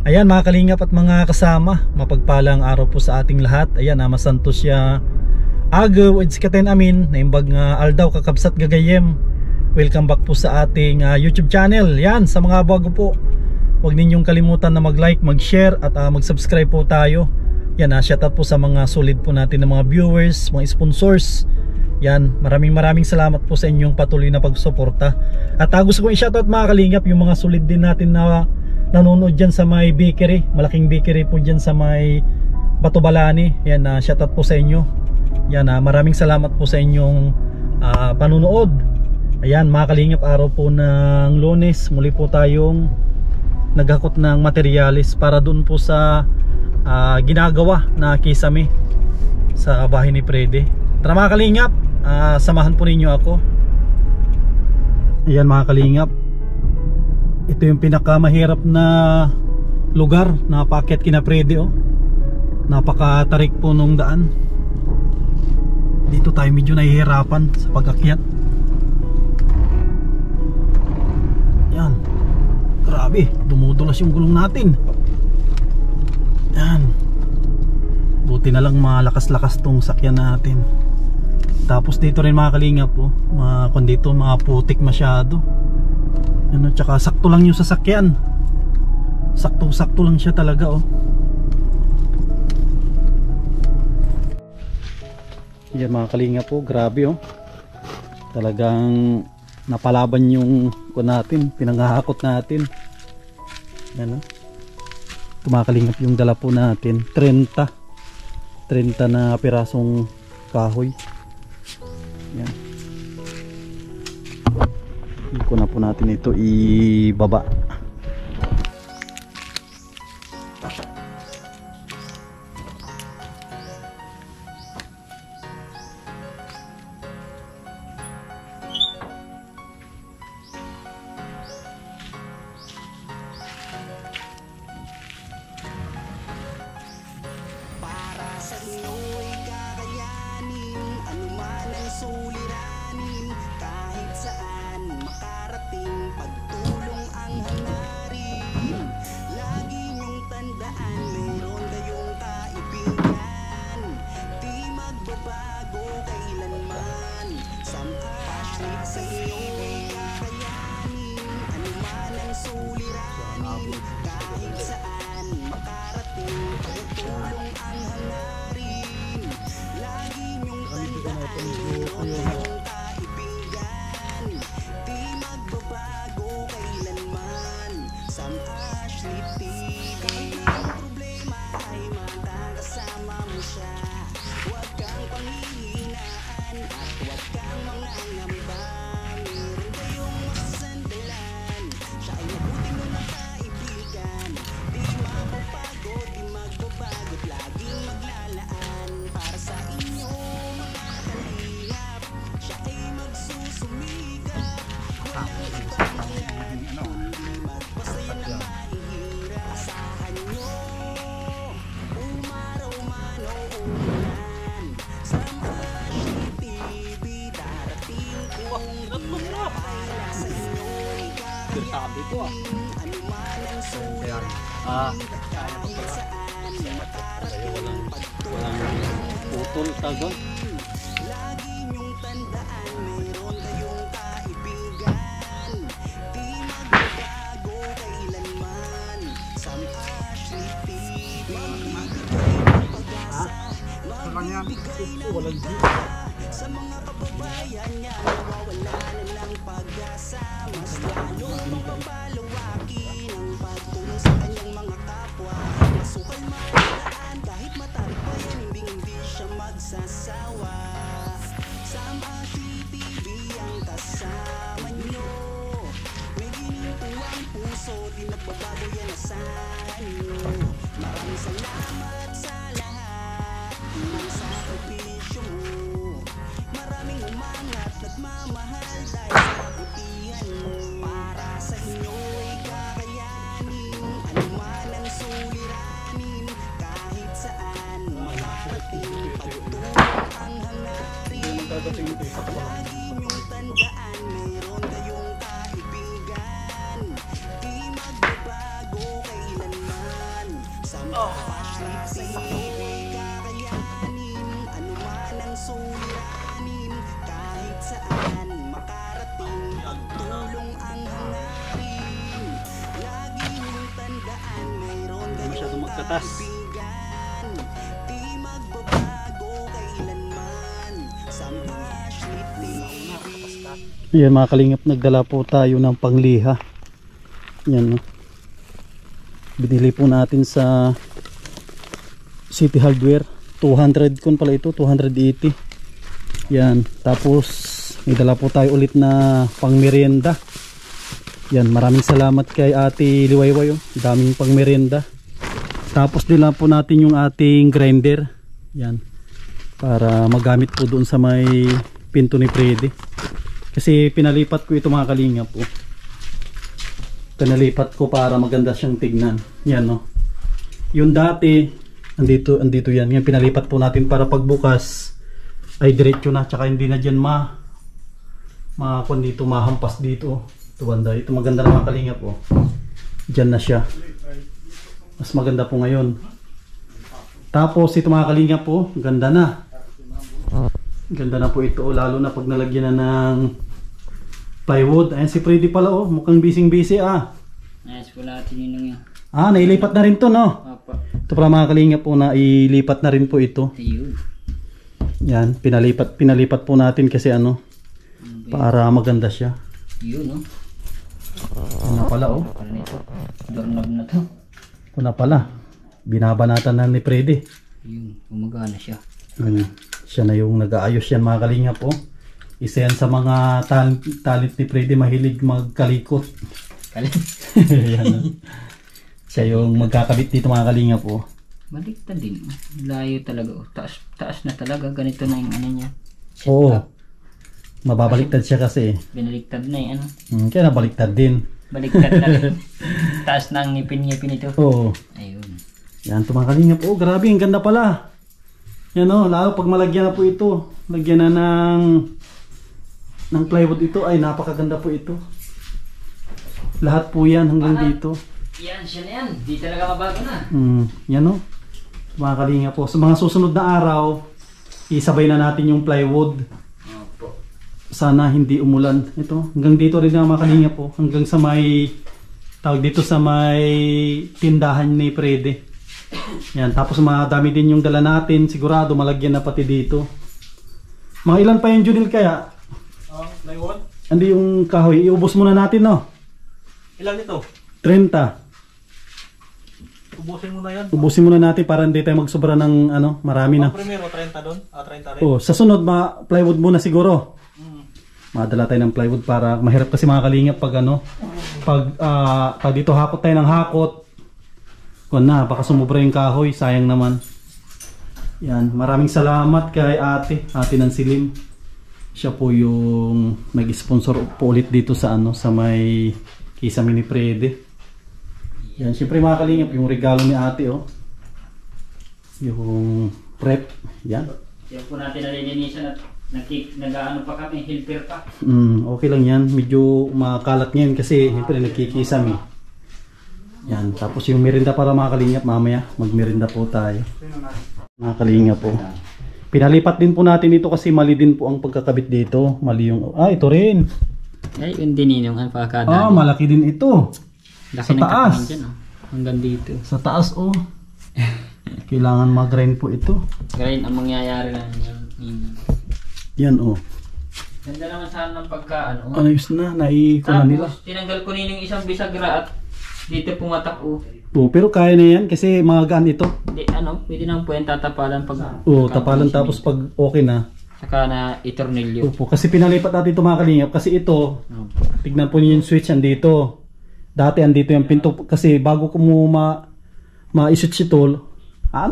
Ayan mga kalingap at mga kasama, mapagpalang araw po sa ating lahat. Ayan, masantos siya agaw at sikaten amin na imbag nga aldaw kakabsat gagayem. Welcome back po sa ating YouTube channel. Yan, sa mga bago po, huwag ninyong kalimutan na mag-like, mag-share at mag-subscribe po tayo. Yan, shoutout po sa mga solid po natin na mga viewers, mga sponsors. Yan, maraming salamat po sa inyong patuloy na pagsuporta. At gusto kong i-shoutout mga kalingap yung mga solid din natin na nanonood dyan sa may bakery. Malaking bakery po dyan sa may Batubalani. Yan, shoutout po sa inyo. Yan, maraming salamat po sa inyong panunood. Ayan mga kalingap, araw po ng Lunes, muli po tayong naghakot ng materyales para doon po sa ginagawa na kisame sa bahay ni Frede. Tara mga kalingap, samahan po ninyo ako. Ayan mga kalingap, ito yung pinakamahirap na lugar na paakyat kina Frede. Napakatarik po nung daan. Dito tayo medyo nahihirapan sa pag-akyat. Yan, grabe, dumudulas yung gulong natin. Yan, buti na lang malakas-lakas tong sakyan natin. Tapos dito rin mga kalingap po, kung dito mga putik masyado. Ano, tsaka sakto lang yung sasakyan. Sakto lang siya talaga Yan mga kalingap po, grabe talagang napalaban yung natin, pinanghahakot natin. Yan mga kalingap, yung dala po natin 30 na pirasong kahoy. Yan. Hindi ko na po natin ito ibaba. Sabi ko walang putol tagon. Lagi niyong tandaan, mayroon kayong kaibigan. Di magbabago kailanman. Sam Ashley TV, magbibigay ng pag-asa, magbibigay ng pag-asa sa mga kababayan niya nawawala na ng pag-asa. Mas lalo mapapalawaki ng pagtulong sa kanyang mga kapwa. Masukal magaan kahit matarik pa yan, hindi siya magsasawa. Sam Ashley TV ang kasama nyo. May ginito ang puso, di nagbabago yan, asahan nyo. Maraming salamat sa lahat ng sakripisyo mo. Maraming umangat, nagmamahal dahil sa kabutihan mo. Para sa inyo'y kakayanin, anuman ang suliranin, kahit saan makarating, pagtulong ang hangarin. Lagi niyong tandaan, mayroon kayong kaibigan. Di magbabago kailanman. Masyado magkatas. Ayan mga kalingap, nagdala po tayo ng pangliha. Yan, no? Binili po natin sa City Hardware. 200 kun pala ito, 280. Yan, tapos may dala po tayo ulit na pangmerienda. Yan, maraming salamat kay Ate Liwayway, oh. Daming pangmerienda. Tapos dila po natin yung ating grinder. Yan, para magamit po doon sa may pinto ni Freddy. Kasi pinalipat ko ito mga kalingap po. Pinalipat ko para maganda siyang tignan. Yan, no. Yung dati andito yan. Yan pinalipat po natin para pagbukas ay diretso na, tsaka hindi na diyan dito mahampas dito. Ito banda. Ito maganda na mga kalingap po. Diyan na siya. Mas maganda po ngayon. Tapos ito mga kalingap po, ganda na. Ganda na po ito, lalo na pag nalagyan na ng plywood. Ayan si Freddy pala, oh, mukhang busy ah. Ayos po natin yun yan. Ah, nailipat na rin to, no? Opo. Ito pala mga kalingap po, nailipat na rin po ito. Ayun. Yan, pinalipat po natin kasi ano, para maganda siya. Yun, no? Ano pala, oh. Para nito. Doorknob na to. Ito na pala, binabanatan na ni Freddy. Yun, gumagana siya. Siya na yung nag-aayos yan mga kalingap po. Isa yan sa mga talent ni Freddy, mahilig magkalikot. Yan, siya yung magkakabit dito mga kalingap po. Baliktad din. Layo talaga. Oh. Taas na talaga. Ganito na yung ano niya. Oo. Mababaliktad siya kasi. Binaliktad na yung ano. Kaya nabaliktad din. Baliktad na rin. Taas na ang ngipin-ngipin ito. Oo. Ayun. Yan, ito mga kalingap. Oh, grabe, ang ganda pala. Yan, oh, lalo pag malagyan na po ito. Lagyan na ng plywood ito. Ay, napakaganda po ito. Lahat po yan hanggang dito. Yan, siya na yan. Di talaga mabago na. Yan, oh. Mga kalingap po. Sa mga susunod na araw, isabay na natin yung plywood. Opo. Sana hindi umulan. Ito, hanggang dito rin mga kalingap po. Hanggang sa may, tawag dito sa may tindahan ni Freddy. Yan, tapos madami din yung dala natin. Sigurado malagyan na pati dito. Mga ilan pa yung Junil kaya? Plywood? Andi yung kahoy. Iubos muna natin, no? Ilan ito? 30. Ubusin mo na yan. Ubusin muna natin para hindi tayo magsobra ng ano, marami na. Primero 30 doon? 30 rin? Oh, sa sunod plywood muna siguro. Madala tayo ng plywood para mahirap kasi mga kalingap pag ano, pag dito hakot tayo ng hakot. Kung na, baka sumubra yung kahoy, sayang naman. Yan, maraming salamat kay ate ng Silim. Siya po yung nag-sponsor po ulit dito sa ano, sa may Kisame ni Freddy. Yan, syempre mga kalingap, yung regalo ni ate, oh. Yung prep, yan. Yan po natin nalilinisan at nag-ano pa kami, helper pa. Okay lang yan, medyo makalat ngayon kasi syempre nagkikisame. Yan, tapos yung merinda para mga kalingap, mamaya magmerinda po tayo. Mga kalingap po. Pinalipat din po natin ito kasi mali din po ang pagkakabit dito. Mali yung, ito rin. Ay, yun din yung pagkakadami. Malaki din ito. Laki sa ng taas. dyan, oh. Hanggang dito. Sa taas, oh. Kailangan mag-grind po ito. Grind ang mangyayari lang yan. Yan, oh. Ganda naman sana ng pagkaan, oh. Ayos na, naikunan nila. Tapos, tinanggal ko nila yung isang bisagra at dito pumatak, oh. Oh, pero kaya na yan kasi magaan ito. Di, pwede naman po yung tatapalan pag... Oh, tapalan tapos pag okay na. Saka na itornilyo. Opo, kasi pinalipat natin ito mga kalingap kasi ito, tignan po niyo yung switch andito. Dati andito yung pinto kasi bago ko mo ma-switch ito,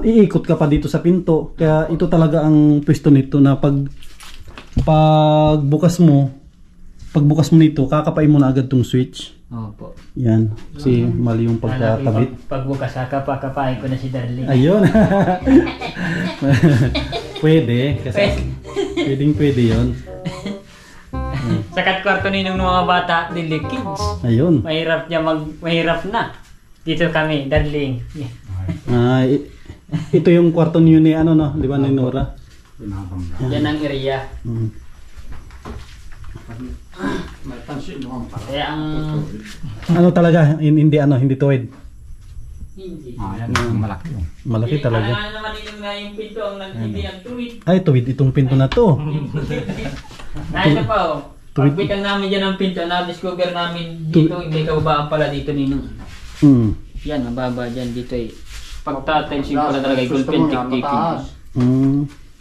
iikot ka pa dito sa pinto. Kaya ito talaga ang pwesto nito na pagbukas mo nito, kakapain mo na agad tong switch. Opo. Yan, kasi mali yung pagkakabit. Pagbukas, kapain ko na si Darling. Ayun. Pwede, kasi pwede yun. Sakat kwarto ninong mga bata, dili kids. Ayun. Mahirap na. Dito kami, Darling. Ito yung kwarto niyo ni ano no, di ba ni Nora? Yan ang area. Kaya ang Ano talaga, hindi tuwid. hindi. Yan malaki yun. Malaki talaga. Ano naman yung pinto ang hindi ang tuwid. Ay, tuwid itong pinto na to. Nasa pa oh. Pagbitang namin dyan ang pinto, na-discover namin dito, may kababaan pala dito ninong. Yan, mababa dyan dito eh. Pagtatensyon pala talaga, gulpin tik-tik.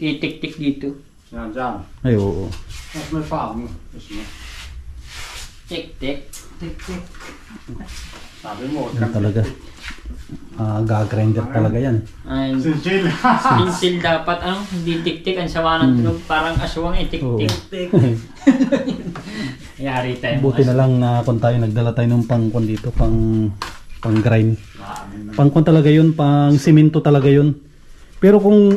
Itik-tik dito. Yan, dyan. Ay, oo. Mas may pang. Tik-tik. Sabi mo, Yan talaga. Gagrinder talaga yan. Ay, Sinchil. pinsil dapat, ano, hindi tik-tik, ang sawa ng tunog, parang aswang eh, tik-tik. Yari tayo. Buti na lang na kung tayo nagdala tayo ng pangkon dito, pang grind. Pangkon talaga yun, pang simento talaga yun. Pero kung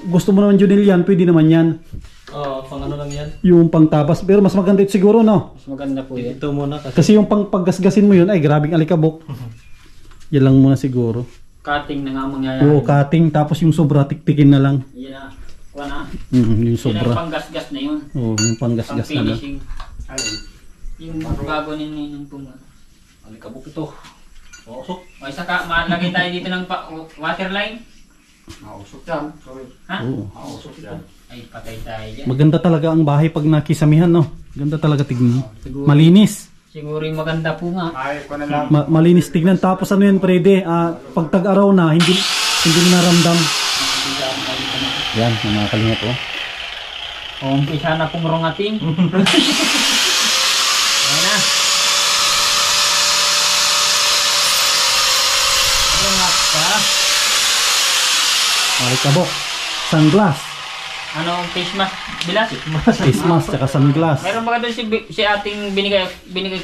gusto mo naman Junil yan, pwede naman yan. Pang ano lang yan. Yung pangtabas, pero mas maganda ito siguro no. Mas maganda po yan. Ito muna kasi. Kasi yung paggasgasin mo yun, ay grabing alikabok. Yan lang muna siguro. Cutting na nga mangyayari. Oo, cutting, tapos yung sobra tiktikin na lang. Yan na. Kuha na. Yung Yan ang sobra. panggasgas na yun. Oo, yung panggasgas na lang. Pang-finishing. Yung bago ninong po nga. Alikabok ito. Usok. O saka, malagay tayo dito ng water line. Mausok yan. Ha? Oo. Mausok yan. Ay, patay tayo dyan. Maganda talaga ang bahay pag nakisamihan, no? Ganda talaga tignan. Siguro, Malinis. siguro yung maganda po nga. Ay, ko na lang. Malinis tignan. Tapos ano yan, Prede? Pag tag-araw na, hindi mo naramdam. Yan, mga kalingap, oh. O, umpisa na pong rongating. Ayan na. Rongat ka. Alikabok. Sunglass. Ano, face mask? Bilas? Face mask, tsaka sunglass. Meron ba doon si ating binigay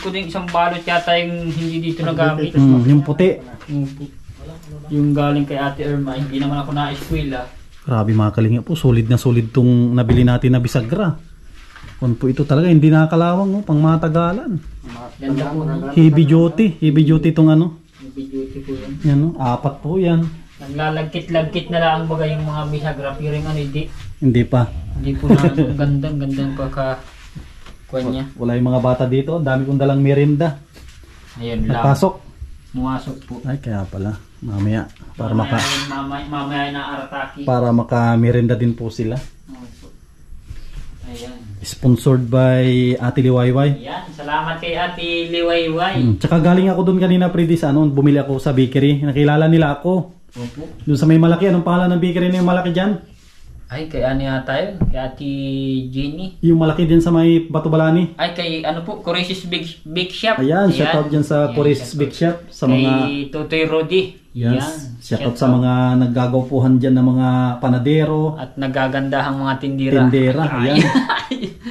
ko din isang balot yata yung hindi dito nagamit. Yung puti. Yung galing kay Ate Irma, hindi naman ako na-eskwela. Grabe mga kalingap po, solid na solid tong nabili natin na bisagra. Kung po ito talaga, hindi nakakalawang, oh, pang matagalan. Ganda po. Heavy duty tong ano. Beauty po yan. Yan, oh, 4 po yan. Naglalagkit-lagkit na lang baga yung mga bisagra. Pero yung ano, Hindi pa. hindi po na gandang pagka-kuha niya. Wala yung mga bata dito, dami kong dalang merienda. Ayun lang. Nagpasok. Mumasok po. Ay, kaya pala. Mamaya. Mamaya na arataki. Para maka-merienda din po sila. Ayan. Sponsored by Ate Liwayway. Ayan. Salamat kay Ate Liwayway. Tsaka galing ako doon kanina, Freddy, sa ano, bumili ako sa bakery. Nakilala nila ako. Opo. Doon sa may malaki. Anong pangalan ng bakery na yung malaki dyan? Ay, kay ano yata yun? Kay Ate Jenny. Yung malaki din sa may Batubalani. Ay, kay ano po? Coresis Big Shop. Ayan, shoutout dyan sa Coresis Big Shop. Sa kay mga... Totoy Rodi. Yes, shoutout sa mga naggagawpuhan dyan ng mga panadero. At nagagandahang mga tindira. Tindera, ayan.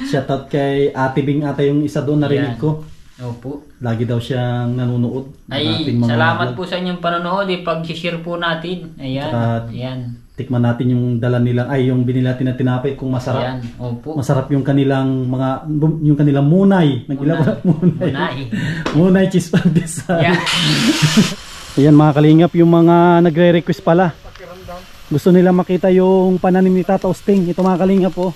Shoutout kay Ate Bing ata yung isa doon, narinig ko. Opo. Lagi daw siyang nanonood. ng Ay, ating mga salamat vlog. po sa inyong panonood. Pag-share po natin. Ayan. Tsaka, Ayan. Tikman natin yung dala nila, ay yung binili natin na tinapay kung masarap. Ayan. Opo. Masarap yung kanilang mga, yung kanilang munay. Nag-ilaw munay. Munay. Munay cheese pandesal. Ayan. Ayan mga kalingap, yung mga nagre-request pala. Gusto nila makita yung pananim ni Tata Osting. Ito mga kalingap po.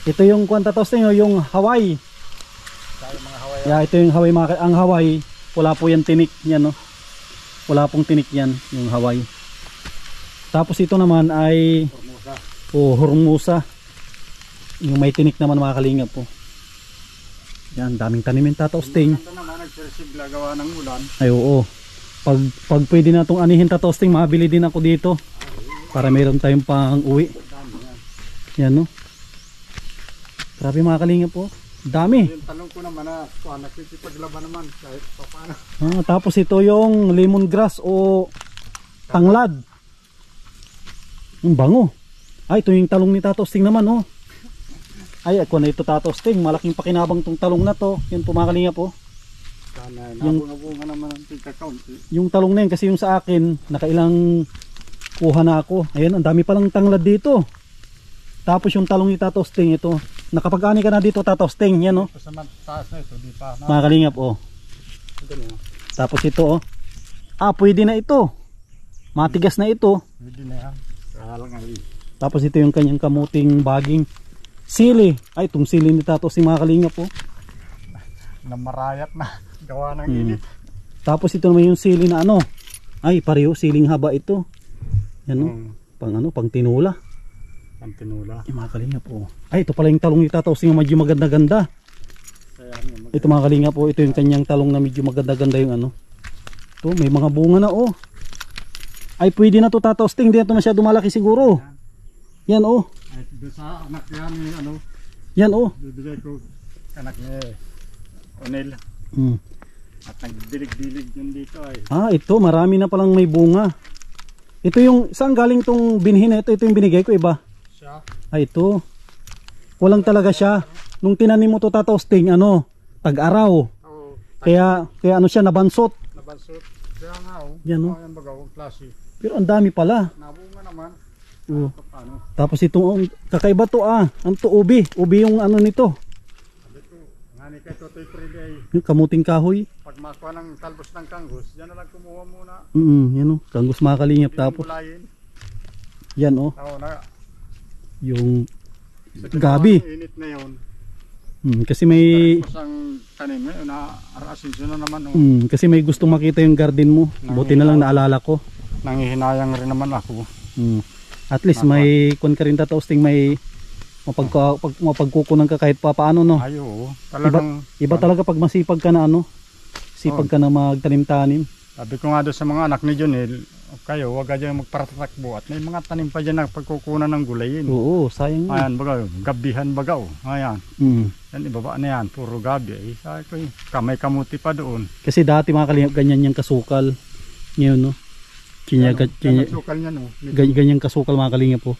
Ito yung Tata Osting, yung Hawaii. Yeah, ito yung Hawaii mga ang Hawaii. Wala po yan tinik yan, no. Wala pong tinik yan, yung Hawaii. Tapos ito naman ay Hormusa. Yung may tinik naman mga kalingap po. Yan, daming tanimin Tata Osting. Ito naman, nagsisigla gawa ng ulan. Ay oo. Pag pwede na itong anihin Tata Osting, mabili din ako dito. Para meron tayong pang uwi. Yan, no. Grabe mga kalingap po. Dami. Yung talong ko naman na nakikipaglaban naman kahit paano. Tapos ito yung lemongrass o tanglad. Ang bango. Ay, ito yung talong ni Tata Osting naman, oh. Ay, ako na ito Tata Osting. Malaking pakinabang tong talong na to. Yan po mga kalingap po. Sana Yung- nabunga naman ang tika-kaunti. Yung talong na yun, kasi yung sa akin, nakailang kuha na ako. Ayan, ang dami palang tanglad dito. Tapos yung talong ni Tata Osting, ito. Nakapag-ani ka na dito Tata Osting. Yan, oh. Sa taas na ito, di pa. Mga kalingap, oh. Ito na. Tapos ito, oh. Pwede na ito. Matigas na ito. Hindi na yan. Kaya lang ay Tapos ito yung kanyang kamuting baging sili. Ay, itong sili ni Tato si mga kalingap po. namarayat na. Gawa ng init. Tapos ito naman yung sili na ano. Ay, pareho siling haba ito. Yan o. Pang tinula. Ang tinula. Ay, mga kalingap po. Ay, ito pala yung talong ni Tato si medyo maganda-ganda. Ito mga kalingap po, ito yung kanyang talong na medyo maganda-ganda yung ano. Ito, may mga bunga na oh. Ay, pwede na to Tato Sting. Hindi na ito masyado malaki siguro. Yan oh. Ay, doon sa anak yan ni ano. Yan oh. Bibigay ko anak ni Onel. At nagdilig-dilig yun dito ay. Ito marami na palang may bunga. Ito yung saan galing tong binhi na ito? Ito yung binigay ko iba. Siya. Ito. Walang talaga siya. Nung tinanim mo to Tato Sting, ano, tag-araw. Oo. Kaya ano siya nabansot. Nabansot. Kaya nga oh. Yan oh. Yan baga oh, klase. Pero ang dami pala. Nabunga naman. Oh. Paano? Tapos itong kakaiba to Ang to ubi. Ubi yung ano nito. Sabi ko, ngani kay Totoy Freddy ay Yung kamuting kahoy. pag makuha ng talbos ng kanggos, yan na lang kumuha muna. Yan oh. Kanggos mga kalingap. Tapos Bulayin. yan oh. Oo na. Yung Sa gabi. Init na yun. Kasi may Tapos ang tanim eh, na-arasin na naman. Oh. kasi may gustong makita yung garden mo. Buti na lang naalala ko. Nangihinayang rin naman ako. At least may kun ka rin Tato Sting, may mapagkukunan ka kahit pa paano no. Ay oo. Talagang Iba talaga pag masipag ka na ano. Sipag ka na magtanim-tanim. sabi ko nga doon sa mga anak ni Jonel, kayo wag kayong magparatakbo at may mga tanim pa dyan na pagkukunan ng gulayin. Oo, sayang. Ayan baga, gabihan baga oh. Ayan. Yan ibaba na yan, puro gabi. Sabi ko kamay kamuti pa doon. Kasi dati mga kalingap ganyan yung kasukal. Ngayon no. Sukal niya no. Ganyan kasukal mga kalingap po.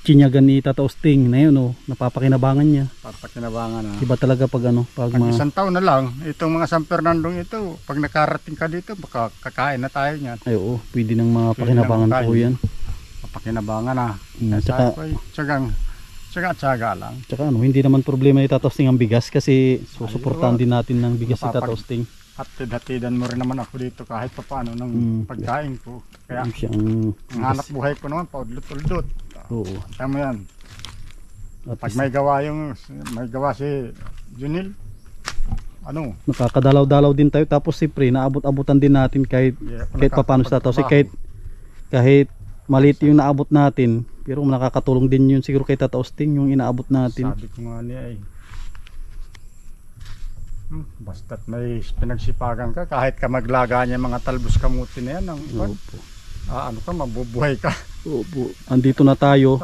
Kinyagan ni Tato Sting na yun oh, napapakinabangan niya. Papakinabangan na. Iba talaga pag ano, pag Isang taon na lang, itong mga San Fernandong ito, pag nakarating ka dito, baka kakain na tayo niyan. Ay oo, pwede nang mapakinabangan po yan. Papakinabangan na. Tsaka Tsaga lang. Tsaka ano, hindi naman problema ni Tato Sting ang bigas kasi susuportahan din natin ng bigas si Tato Sting. Hatidan mo rin naman ako dito kahit paano ng pagkain ko. Kaya ang hanap buhay ko naman, paudlot-uldot. Oo. Tama yan. Pag may gawa si Junil, ano? Nakakadalaw-dalaw din tayo tapos siyempre naabot-abutan din natin kahit paano sa Tato Sting, kahit maliit yung naabot natin pero nakakatulong din yun siguro kay Tato Sting yung inaabot natin. Sabi ko nga niya basta't may pinagsipagan ka kahit ka maglaga niya mga talbos kamuti na yan ano ka, mabubuhay ka. Opo. Andito na tayo.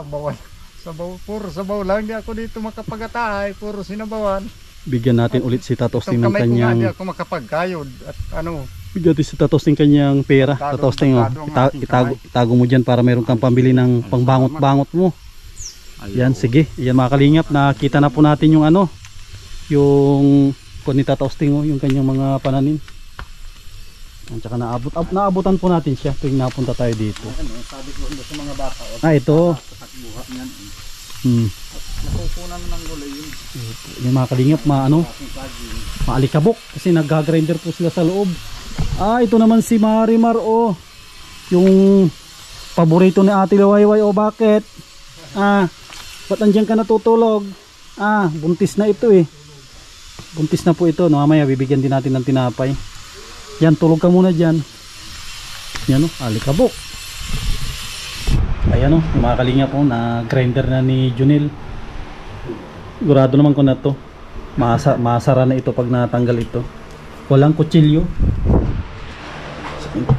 Puro sabaw lang, di ako dito makapagatahay, puro sinabawan. Bigyan natin ulit si Tato Sting ng kamay ko nga, kanyang di ako makapagkayod at ano. Bigyan natin si Tato Sting kanyang pera. Tato Sting itago mo dyan para meron kang pambili ng pangbangot-bangot mo. Yan, sige. Yan mga kalingap, nakita na po natin yung ano, yung ni Tato Sting yung kanyang mga pananim. At saka naabutan po natin siya tuwing napunta tayo dito. Sabi ko sa mga bata, ito. takbuhat niyan. Napupunan ng gulay yun. Yung mga kalingap, maalikabok kasi nag-grinder po sila sa loob. Ito naman si Marimar yung paborito ni Ate Luwayway. Bakit? Ba't andyan ka natutulog? Buntis na ito buntis na po ito. Mamaya bibigyan din natin ng tinapay. Yan, tulog ka muna dyan. Yan alikabok. Ayan yung mga kalingap na grinder na ni Junil. Sigurado naman ko na to masara na ito pag natanggal ito. Walang kutsilyo.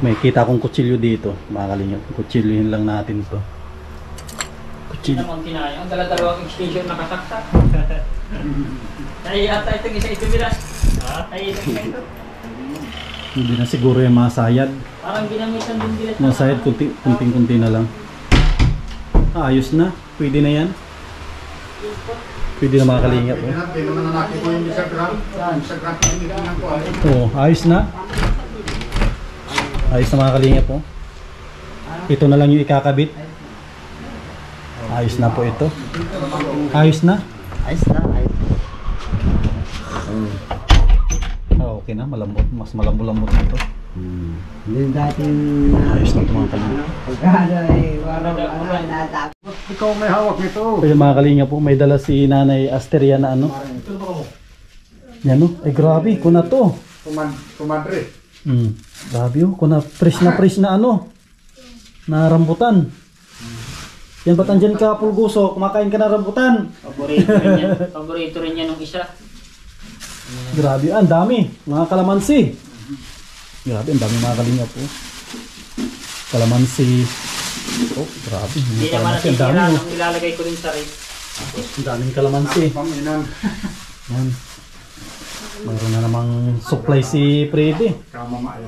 May kita akong kutsilyo dito mga kalingap. Kutsilyohin lang natin to. Kutsilyo naman kinaya. Ang dala-dalawang extension nakasaksak. Ay ata itong isa ito bilas. Ay itong isa ito. Hindi na siguro yung masayad. Parang ginamitan din bilas. Masayad kunting-kunti na lang. Ayos na. Pwede na yan. Pwede na mga kalingap. Ayos na. Ayos na mga kalingap. Ito na lang yung ikakabit. Ayos na po ito. Ayos na. Ayos na. Okay na, malambot, mas malambot-lambot nito. Yung dating Ayos na ito mga kalingap. pagkano warang natapos. Ikaw may hawak nito. Kaya mga kalingap po, may dala si Nanay Asteria na ano. Yan o, ay grabe, kuna to. Kumadre. Grabe o, kuna fresh na ano. Na rambutan. Yan ba't andyan ka, Pulguso? Kumakain ka na rambutan. Paborito rin niya nung isa. Grabe, ang dami. Mga kalamansi. Grabe, ang dami mga kalingap po. Kalamansi. Oh, grabe. Hindi Mga naman kalamansi, ang dami natitira o. nung ilalagay ko rin sa rate. Ang daming kalamansi. Paminan. Yan. Mayroon na namang supply si Freddy. Kamamaya.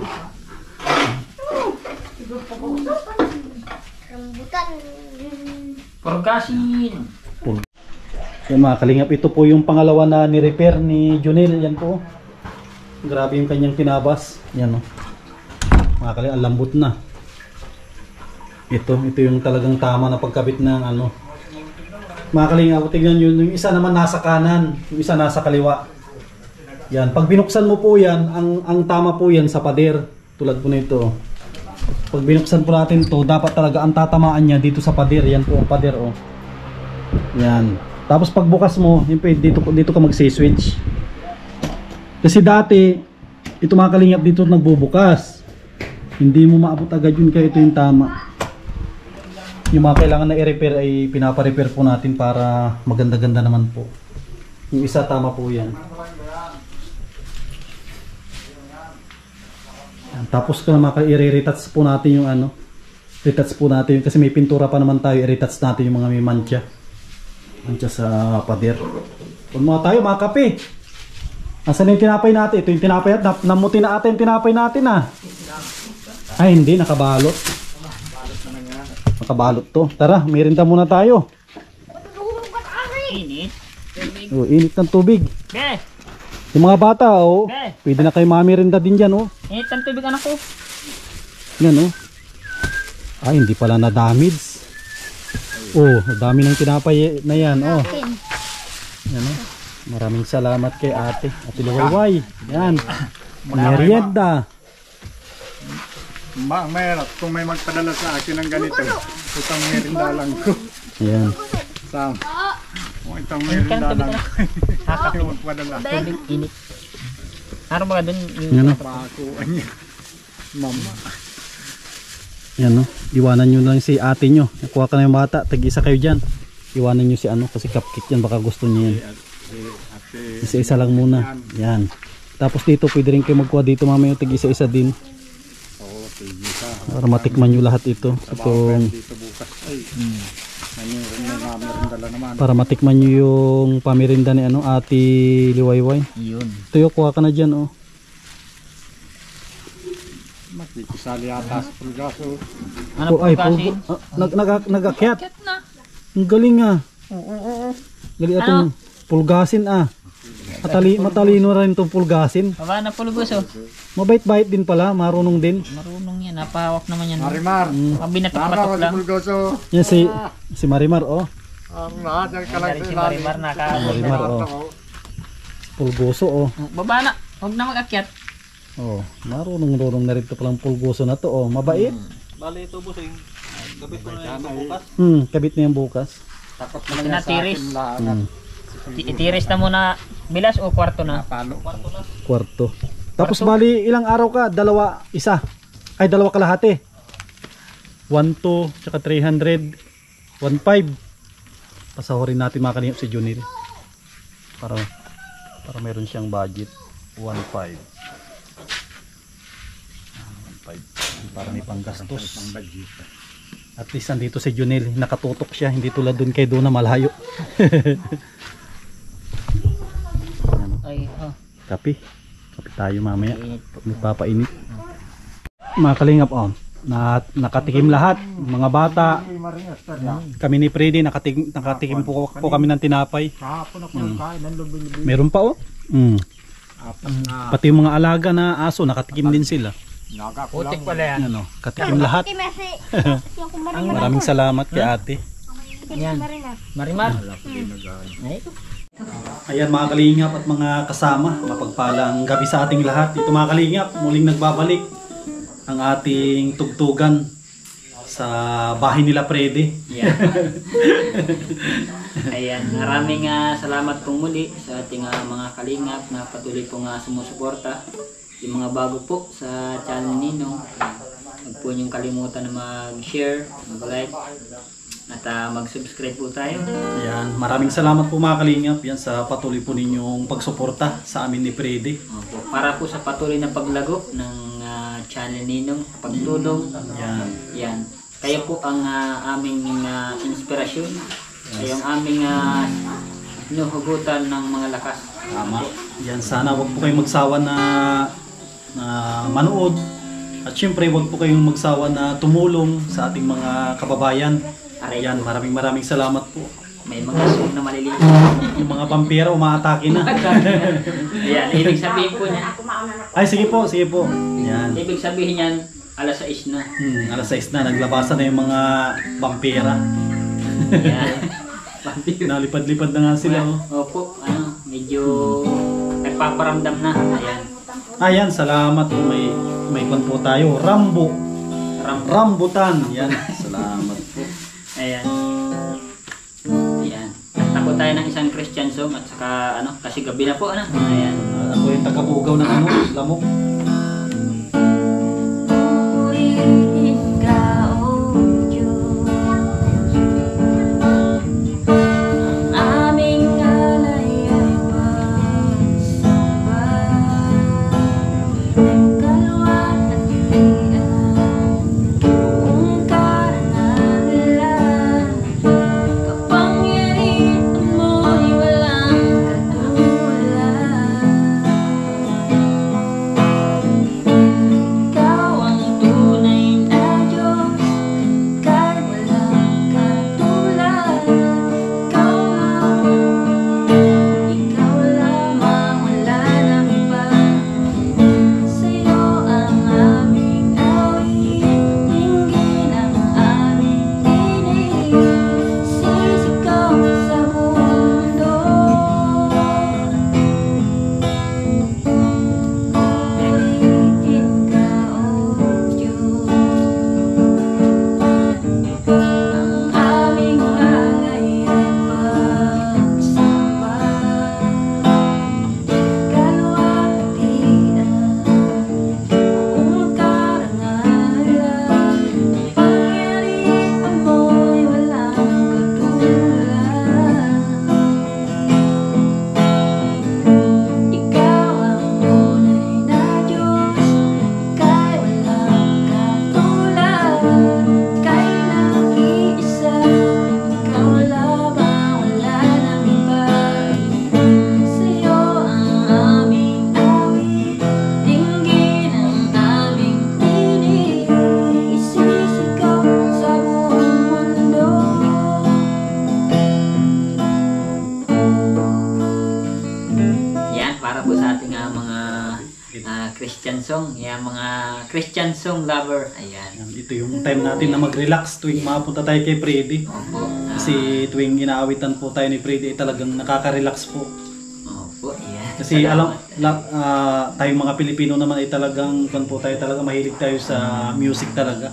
Purgasin! Yan mga kalingap, ito po yung pangalawa na ni-repair ni Junel. Yan po. Grabe yung kanyang tinabas. Yan o. Mga kalingap, ang lambot na. Ito yung talagang tama na pagkabit ng ano. Mga kalingap, tingnan nyo, yung isa naman nasa kanan, yung isa nasa kaliwa. Yan, pag binuksan mo po yan, ang tama po yan sa pader. Tulad po nito. Pag binuksan po natin to, dapat talaga ang tatamaan niya dito sa pader. Yan po ang pader oh. Yan. Tapos pag bukas mo, dito ka magsi-switch. Kasi dati, ito mga kalingap dito nagbubukas. Hindi mo maabot agad yun, kaya ito yung tama. Yung mga kailangan na i-repair ay pinapa-repair po natin para maganda-ganda naman po. Yung isa tama po yan. Tapos i-retouch po natin yung ano. Retouch po natin kasi may pintura pa naman tayo. I-retouch natin yung mga may mancha. Mancha sa pader. Kung mga tayo, mga kape. Asan yung tinapay natin? Ito yung tinapay at namuti na ata yung tinapay natin ah. Ay hindi, nakabalot. Nakabalot to. Tara, merinda muna tayo. Init. Oh, init ng tubig. Be! Yung mga bata, oh, Be! pwede na kayo mamirinda din dyan, oh. Init ang tubig anak ko. Yan, oh. Ay, hindi pala na-damage. Oh, dami ng tinapay na yan, oh. Yan, oh. Maraming salamat kay ate. Ate Luwayway. Yan. Merienda. Mahirap kung may magpadala sa akin ng ganito. Itang merinda lang ko. Yan. Sam. Kung itang merinda lang ko. Yung magpadala. Tubig init. Ano ba dun? Yan, oh. Pakuan niya. Mama. Yan, oh. Iwanan nyo lang si ate nyo. Nakuha ka na yung bata. Tag-isa kayo dyan. Iwanan nyo si ano kasi cupcake yan. Baka gusto nyo yan. Isa-isa lang muna. Yan. Tapos dito pwede rin kayo magkuha dito mamaya. Tag-isa-isa din. Para matikman nyo lahat ito. Itong, para matikman nyo yung pamirinda ni ano, Ate Liwayway. Yun. Tuyo, kuha ka na dyan, oh. Makikisali yata sa pulgaso. Ano Oh, ay, purgasin? nag-akyat. Kat na. Ang galing ah. Oo. Galing atong pulgasin ah. Matalino rin itong pulgasin. Baba na pulgos oh. Mabait-bait din pala, marunong din. Marunong yan. Napahawak naman yan. Marimar. Mabinatok-batok Tara, lang. pulgaso. Yan si Marimar, oh. Ang lahat ng kalang Dahil si Marimar Marimar, oh. Pulgoso, oh. Baba na. Huwag na mag-akyat. Oh, marunong na rin ito palang pulgoso na to, oh. Mabait. Bali ito busing. Gabit ko na ito bukas. Kabit na yan bukas. Takot na Ito lang na sa tiris. akin lahat. Itiris na muna. Bilas o kwarto na? Palo. Kwarto. Tapos bali, ilang araw ka? Dalawa, isa. Ay, dalawa kalahati. 1.2, tsaka 300. 1.5. Pasahorin natin mga kanina si Junil. Para meron siyang budget. 1.5. 1.5. Para may panggastos. At least andito si Junil. Nakatutok siya. Hindi tulad dun kay Duna malayo. Ay, Kape tayo mamaya. Magpapainit. Mga kalingap, oh. Nakatikim lahat. Mga bata. Kami ni Freddy, nakatikim po kami ng tinapay. Kahapon ako nagkain ng lubi-lubi. Meron pa, oh. Pati yung mga alaga na aso, nakatikim din sila. putik pala yan. Ano, katikim lahat. Maraming salamat kay ate. Yan. Marimar. Ay, Ayan mga kalingap at mga kasama, mapagpalang gabi sa ating lahat. Ito mga kalingap, muling nagbabalik ang ating tugtugan sa bahay nila Freddy. Yan. Ayan, maraming salamat pong muli sa ating mga kalingap na patuloy pong sumusuporta. Yung mga bago po sa channel Ninong, huwag po niyong kalimutan na mag-share, mag-like, at mag-subscribe po tayo. Ayan, maraming salamat po mga kalingap yan sa patuloy po ninyong pagsuporta sa amin ni Freddy. Opo, para po sa patuloy na paglago ng channel Ninong, pagtulong. Yan. Yan. Kayo po ang aming inspirasyon. Kayo ang aming hinuhugutan ng mga lakas. Tama. Yan, sana wag po kayong magsawa na manood. At syempre wag po kayong magsawa na tumulong sa ating mga kababayan. Yan, maraming salamat po. May mga song na maliliit. Yung mga vampira umaatake na. Yan, ibig sabihin po niya. Ay, sige po. Yan. Ibig sabihin niyan, alas 6 na. Alas 6 na, naglabasan na yung mga vampira. Yan. Nalipad-lipad na nga sila. Oh. Opo, medyo nagpaparamdam na. Ayan. Ayan, salamat po. May kwan po tayo. Rambutan. Yan, salamat po. Ayan. Ayan. Kanta po tayo ng isang Christian song at saka kasi gabi na po. Ayan. Ako yung tagabugaw ng lamok. Christian song. Yan, mga Christian song lover. Ayan. Ito yung time natin na mag-relax tuwing mapunta tayo kay Freddy. Opo. Kasi tuwing inaawitan po tayo ni Freddy, talagang nakaka-relax po. Opo, ayan. Kasi tayong mga Pilipino naman ay talagang talagang mahilig tayo sa music talaga.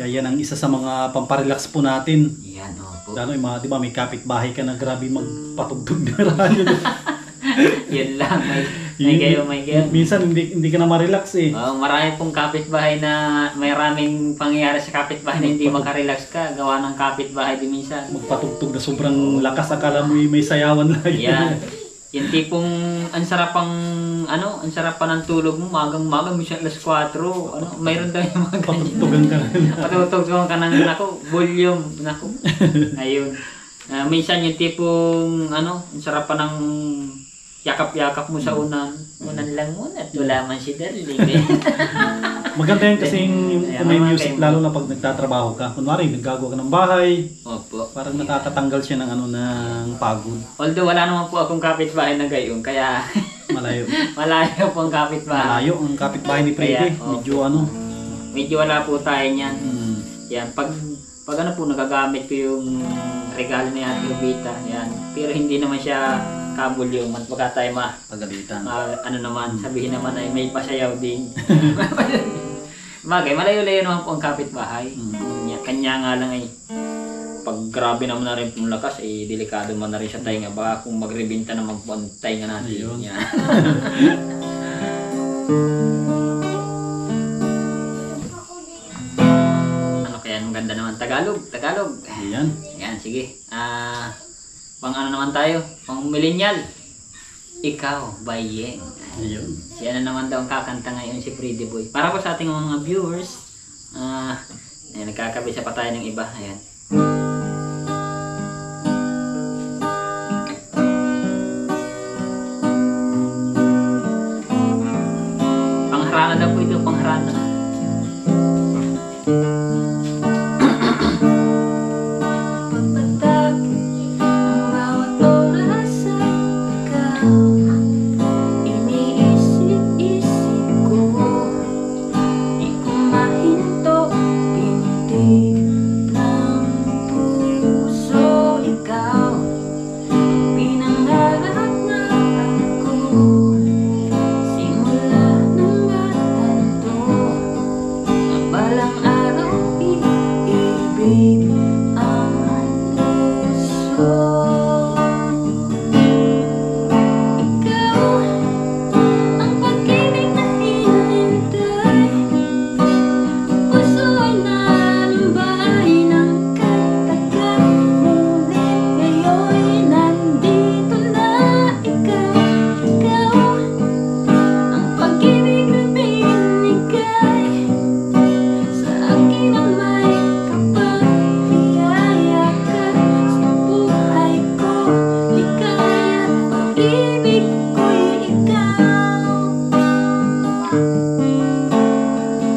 Kaya yan ang isa sa mga pamparelax po natin. Yan, opo. Lalo yung mga, di ba, may kapitbahay ka na grabe magpatugtog na radyo. Yun lang, may kayo. Minsan hindi ka na ma-relax eh. Marami pong kapitbahay na may maraming pangyayari sa kapitbahay na hindi makarelax ka. Gawa ng kapitbahay din minsan. Magpatugtog na sobrang lakas, akala mo may sayawan lagi. Yan. Yung tipong ang sarap pa ng tulog mo, magang-magang, minsan alas 4, mayroon daw yung mga ganyan. Patutugtugan ka ng, volume, ayun. Minsan yung tipong, ang sarap pa ng yakap-yakap mo sa unan lang muna, at wala man si darling. Maganda yan kasi kung may music, lalo na pag nagtatrabaho ka. Kunwari, naggagawa ka ng bahay. Opo. Parang nakakatanggal siya ng ng pagod. Although wala naman po akong kapitbahay na gayon, kaya Malayo. malayo po ang kapitbahay. Malayo ang kapitbahay ni Freddy. Kaya, medyo wala po tayo niyan. Yan, pag nagagamit ko yung regalo ni Ate Rubita, yan. Pero hindi naman siya habol yung baka tayo Pagalitan. ano naman, sabihin naman ay may pasayaw din. Bagay, malayo-layo naman po ang kapitbahay. Kanya nga lang ay pag grabe naman na rin pong lakas, eh delikado man na rin sa tainga. Baka kung magrebinta naman po ang tainga natin. Ayun. Yan. Ano kaya, maganda naman. Tagalog. Ayan. Yan, sige. Pang ano naman tayo? Pang millennial. Ikaw, by Yeng. Ayun. Siya na naman daw ang kakanta ngayon, si Pretty Boy. Para po sa ating mga viewers, nagkakabisa pa tayo ng iba. Ayan. Pangharana daw po ito, pangharana.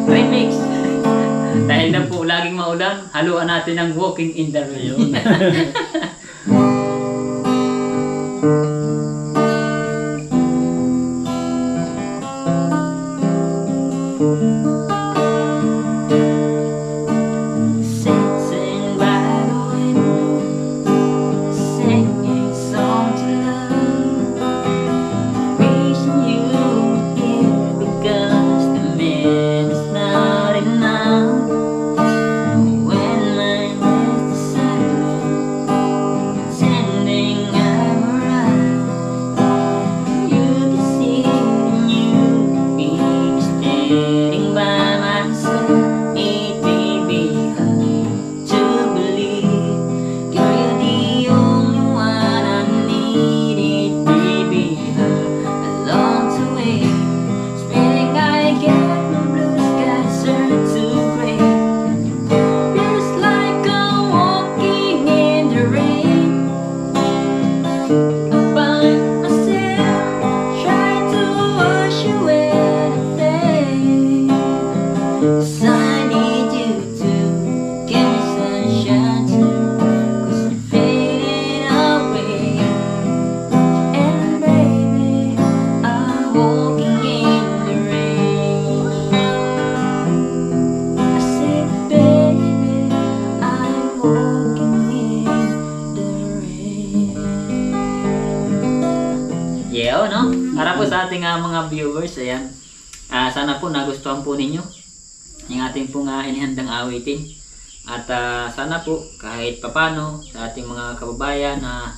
Remix. Dahil na po laging maulan, haluan natin ang Walking in the Rain. Sitting by the window, singing songs of love, wishing you were here because the man is not enough. When my rest is silent, pretending I'm alright, you can see you be standing by my side. It may be hard to believe you're the only one I need. It may be hard, I long to wait. Spring I get the blue skies turn to gray. Feels like I'm walking in the rain. I find myself trying to wash away the pain. 'Cause I need you to give me sunshine too. 'Cause I'm fading away. And baby, I'm walking in the rain. I said, baby, I'm walking in the rain. Yeah, no? Para po sa ating mga viewers, ayan. Sana po nagustuhan po ninyo yung ating pong inihandang awitin. At sana po kahit papano sa ating mga kababayan na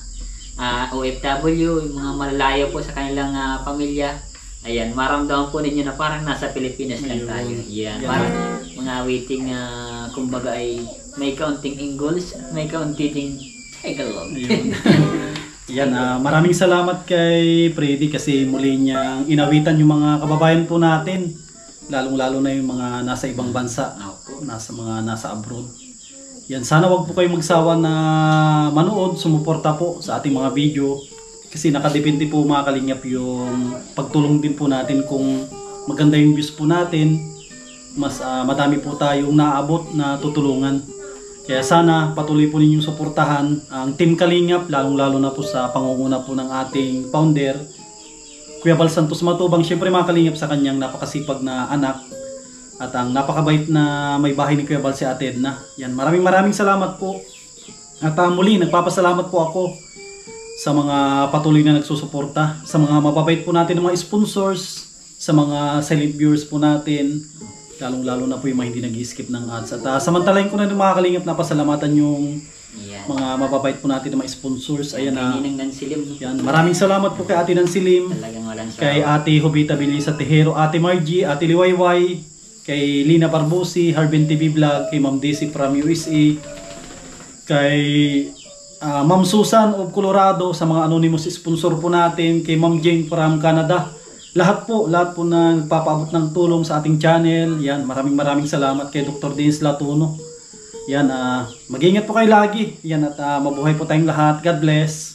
OFW, yung mga malalayo po sa kanilang pamilya, ayan, maramdaman po ninyo na parang nasa Pilipinas lang tayo. Yan, parang mga awiting kumbaga ay may kaunting English, may kaunting Tagalog. Yan, maraming salamat kay Freddy kasi muli niyang inawitan yung mga kababayan po natin, lalong-lalo na yung mga nasa ibang bansa, nasa abroad. Yan, sana wag po kayo magsawa na manood, sumuporta po sa ating mga video kasi nakadepende po mga kalingap yung pagtulong din po natin. Kung maganda yung views po natin, mas madami po tayong naabot na tutulungan. Kaya sana patuloy po ninyong suportahan ang Team Kalingap, lalong-lalo na po sa pangunguna po ng ating founder, Kuya Bal Santos Matubang. Siyempre mga Kalingap, sa kanyang napakasipag na anak at ang napakabait na may bahay ni Kuya Bal, si Ate Edna. Yan, maraming salamat po. At muli, nagpapasalamat po ako sa mga patuloy na nagsusuporta, sa mga mababait po natin ng mga sponsors, sa mga silent viewers po natin, lalong-lalo na po yung mga hindi nag-skip ng ads. At samantalahin ko na rin mga kalingap na pasalamatan yung mga mababait po natin ng mga sponsors. Ayan na. Yan. Maraming salamat po kay Ate Nansilim, kay Ate Jovita Belisa Tejero, Ate Margie, Ate Liwayway, kay Lina Barbosi, Harbin TV Vlog, kay Ma'am Daisy from USA, kay Ma'am Susan of Colorado, sa mga anonymous sponsor po natin, kay Ma'am Jane from Canada. Lahat po na nagpapaabot ng tulong sa ating channel. Yan, maraming salamat kay Dr. Dennis Latuno. Yan, mag-ingat po kayo lagi. Yan, at mabuhay po tayong lahat. God bless.